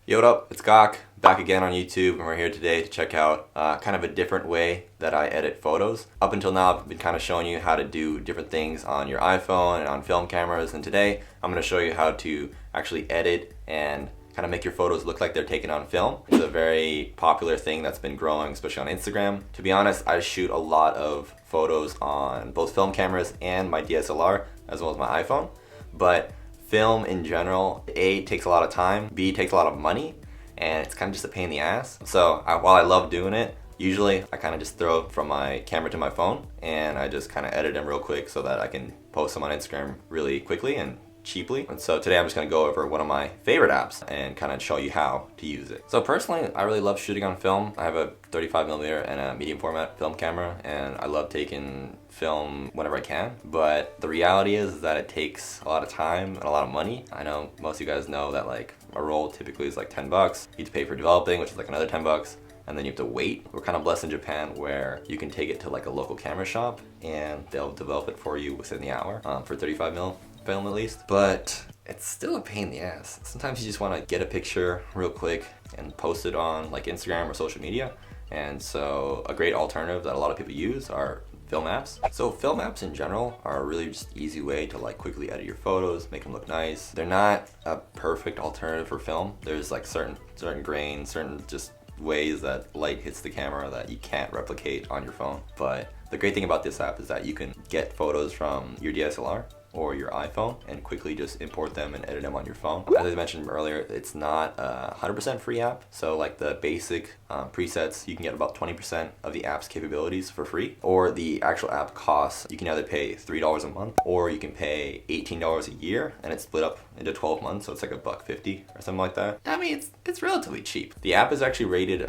Yo, what up? It's Gok, back again on YouTube, and we're here today to check out kind of a different way that I edit photos. Up until now, I've been kind of showing you how to do different things on your iPhone and on film cameras, and today I'm going to show you how to actually edit and kind of make your photos look like they're taken on film. It's a very popular thing that's been growing, especially on Instagram. To be honest, I shoot a lot of photos on both film cameras and my DSLR, as well as my iPhone, but film in general, A, takes a lot of time, B, takes a lot of money, and it's kind of just a pain in the ass. So while I love doing it, usually I kind of just throw it from my camera to my phone and I just kind of edit them real quick so that I can post them on Instagram really quickly and cheaply. And so today I'm just going to go over one of my favorite apps and kind of show you how to use it. So personally, I really love shooting on film. I have a 35mm and a medium format film camera, and I love taking film whenever I can, but the reality is that it takes a lot of time and a lot of money. I know most of you guys know that like a roll typically is like 10 bucks. You have to pay for developing, which is like another 10 bucks. And then you have to wait. We're kind of blessed in Japan where you can take it to like a local camera shop and they'll develop it for you within the hour for 35mm film at least. But it's still a pain in the ass. Sometimes you just want to get a picture real quick and post it on like Instagram or social media. And so a great alternative that a lot of people use are film apps. So film apps in general are a really just easy way to like quickly edit your photos, make them look nice. They're not a perfect alternative for film. There's like certain grains, certain just ways that light hits the camera that you can't replicate on your phone. But the great thing about this app is that you can get photos from your DSLR or your iPhone and quickly just import them and edit them on your phone. As I mentioned earlier, it's not a 100% free app. So like the basic presets, you can get about 20% of the app's capabilities for free, or the actual app costs, you can either pay $3 a month or you can pay $18 a year, and it's split up into 12 months. So it's like $1.50 or something like that. I mean, it's relatively cheap. The app is actually rated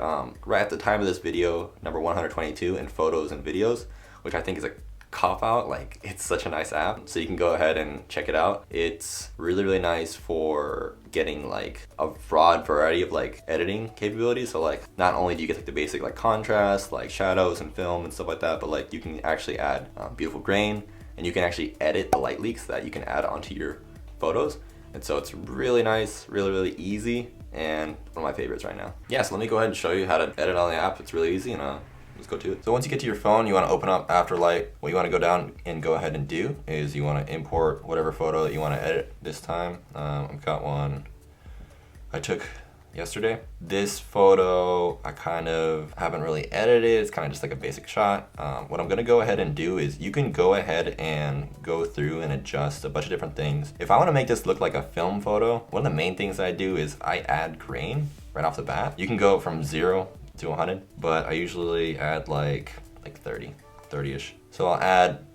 right at the time of this video, number 122 in photos and videos, which I think is a cop out. Like, it's such a nice app, so you can go ahead and check it out. It's really nice for getting like a broad variety of like editing capabilities. So like not only do you get like the basic like contrast, like shadows and film and stuff like that, but like you can actually add beautiful grain, and you can actually edit the light leaks that you can add onto your photos. And so it's really nice, really easy, and one of my favorites right now. Yeah, so let me go ahead and show you how to edit on the app. It's really easy, and let's go to it. So once you get to your phone, you want to open up Afterlight. What you want to go down and go ahead and do is you want to import whatever photo that you want to edit this time. I've got one I took yesterday. This photo I kind of haven't really edited. It's kind of just like a basic shot. What I'm going to go ahead and do is you can go ahead and go through and adjust a bunch of different things. If I want to make this look like a film photo, one of the main things I do is I add grain right off the bat. You can go from 0 to 100, but I usually add like 30-ish. So I'll add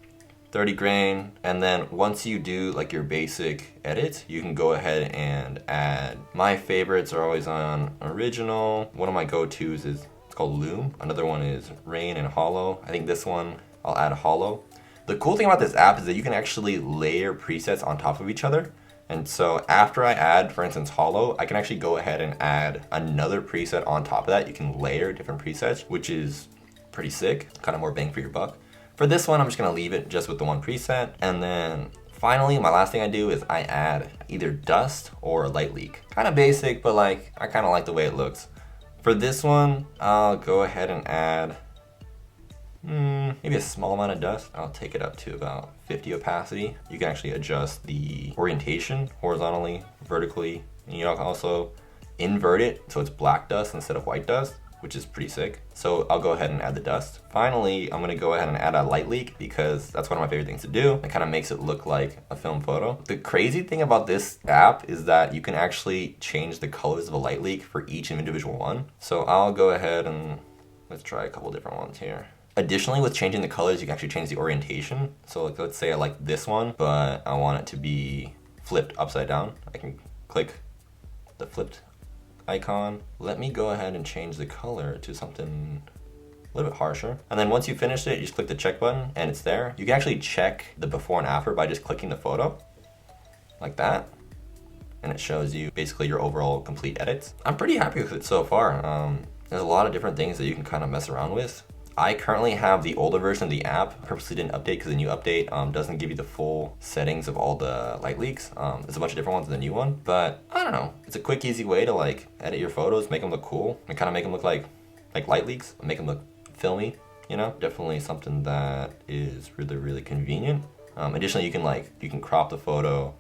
30 grain, and then once you do like your basic edit, you can go ahead and add. My favorites are always on original. One of my go-tos is, it's called Loom. Another one is Rain and Hollow. I think this one I'll add Hollow. The cool thing about this app is that you can actually layer presets on top of each other. And so after I add, for instance, Hollow, I can actually go ahead and add another preset on top of that. You can layer different presets, which is pretty sick, kind of more bang for your buck. For this one, I'm just gonna leave it just with the one preset. And then finally, my last thing I do is I add either dust or a light leak. Kind of basic, but like, I kind of like the way it looks. For this one, I'll go ahead and add maybe a small amount of dust. I'll take it up to about 50 opacity. You can actually adjust the orientation horizontally, vertically, and you can also invert it so it's black dust instead of white dust, which is pretty sick. So I'll go ahead and add the dust. Finally, I'm gonna go ahead and add a light leak because that's one of my favorite things to do. It kind of makes it look like a film photo. The crazy thing about this app is that you can actually change the colors of a light leak for each individual one. So I'll go ahead and let's try a couple different ones here. Additionally, with changing the colors, you can actually change the orientation. So like, let's say I like this one, but I want it to be flipped upside down. I can click the flipped icon. Let me go ahead and change the color to something a little bit harsher. And then once you finish it, you just click the check button and it's there. You can actually check the before and after by just clicking the photo like that. And it shows you basically your overall complete edits. I'm pretty happy with it so far. There's a lot of different things that you can kind of mess around with. I currently have the older version of the app. Purposely didn't update because the new update doesn't give you the full settings of all the light leaks. There's a bunch of different ones in the new one, but I don't know. It's a quick, easy way to like edit your photos, make them look cool, and kind of make them look like light leaks, make them look filmy. You know, definitely something that is really, really convenient. Additionally, you can crop the photo.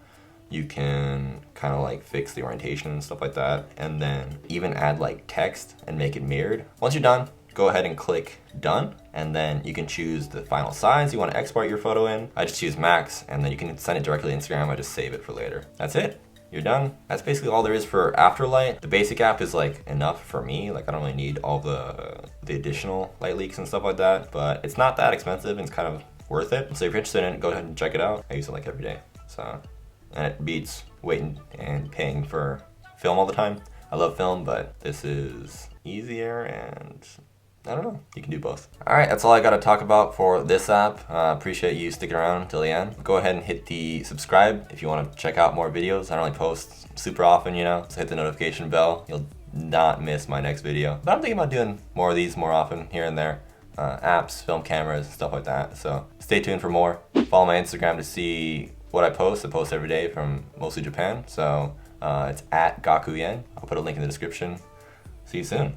You can kind of like fix the orientation and stuff like that, and then even add like text and make it mirrored. Once you're done, go ahead and click done, and then you can choose the final size you want to export your photo in. I just choose max, and then you can send it directly to Instagram. I just save it for later. That's it. You're done. That's basically all there is for Afterlight. The basic app is like enough for me. Like I don't really need all the additional light leaks and stuff like that, but it's not that expensive and it's kind of worth it. So if you're interested in it, go ahead and check it out. I use it like every day. And it beats waiting and paying for film all the time. I love film, but this is easier and I don't know, you can do both. All right, that's all I got to talk about for this app. Appreciate you sticking around until the end. Go ahead and hit the subscribe if you want to check out more videos. I don't really post super often, you know, so hit the notification bell. You'll not miss my next video. But I'm thinking about doing more of these more often here and there. Apps, film cameras, stuff like that. So stay tuned for more. Follow my Instagram to see what I post. I post every day from mostly Japan. So it's at Gakuyen. I'll put a link in the description. See you soon.